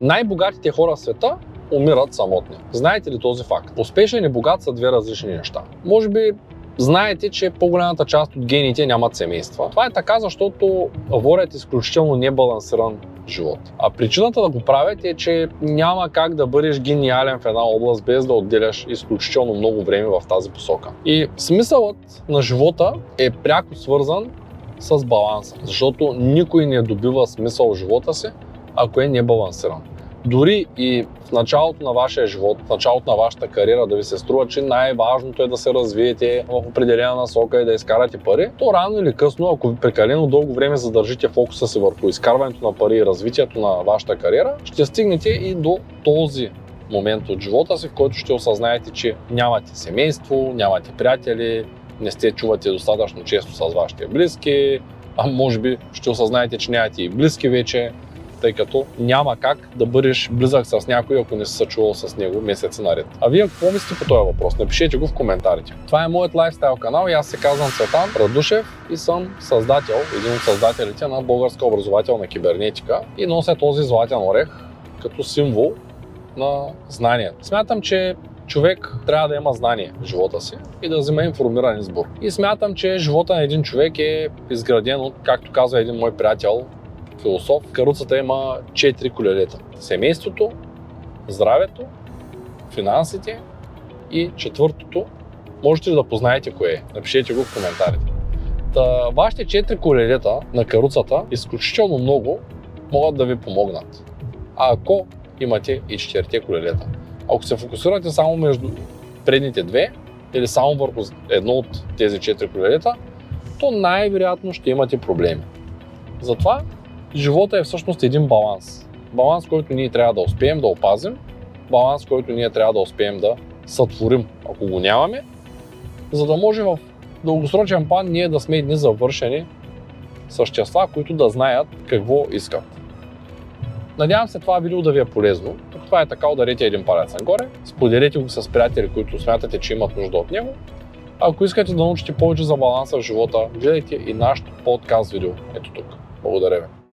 Най-богатите хора в света умират самотни. Знаете ли този факт? Успешен и богат са две различни неща. Може би знаете, че по-голямата част от гените нямат семейства. Това е така, защото водят изключително небалансиран живот. А причината да го правят е, че няма как да бъдеш гениален в една област без да отделяш изключително много време в тази посока. И смисълът на живота е пряко свързан с баланса, защото никой не добива смисъл в живота си, ако е небалансиран. Дори и в началото на вашия живот, в началото на вашата кариера да ви се струва, че най-важното е да се развиете в определена насока и да изкарате пари, то рано или късно, ако ви прекалено дълго време задържите фокуса си върху изкарването на пари и развитието на вашата кариера, ще стигнете и до този момент от живота си, в който ще осъзнаете, че нямате семейство, нямате приятели, не сте чувате достатъчно често с вашите близки, а може би ще осъзнаете, че нямате и близки вече, тъй като няма как да бъдеш близък с някой, ако не си се чувал с него месеци наред. А вие какво мислите по този въпрос? Напишете го в коментарите. Това е моят лайфстайл канал и аз се казвам Цветан Радушев и съм създател, един от създателите на Българска образователна кибернетика и нося този златен орех като символ на знание. Смятам, че човек трябва да има знание в живота си и да взема информиран избор. И смятам, че живота на един човек е изграден от, както казва един мой приятел, философ, каруцата има 4 колелета. Семейството, здравето, финансите и четвъртото. Можете ли да познаете кое е? Напишете го в коментарите. Вашите 4 колелета на каруцата изключително много могат да ви помогнат. А ако имате и 4 колелета. Ако се фокусирате само между предните две или само върху едно от тези 4 колелета, то най-вероятно ще имате проблеми. Затова живота е всъщност един баланс. Баланс, който ние трябва да успеем да опазим, баланс, който ние трябва да успеем да сътворим, ако го нямаме, за да може в дългосрочен план ние да сме едни завършени същества, които да знаят какво искат. Надявам се това видео да ви е полезно. Ако това е така, ударете един палец нагоре, споделете го с приятели, които смятате, че имат нужда от него. Ако искате да научите повече за баланса в живота, гледайте и нашото подкаст видео ето тук. Благодаря ви.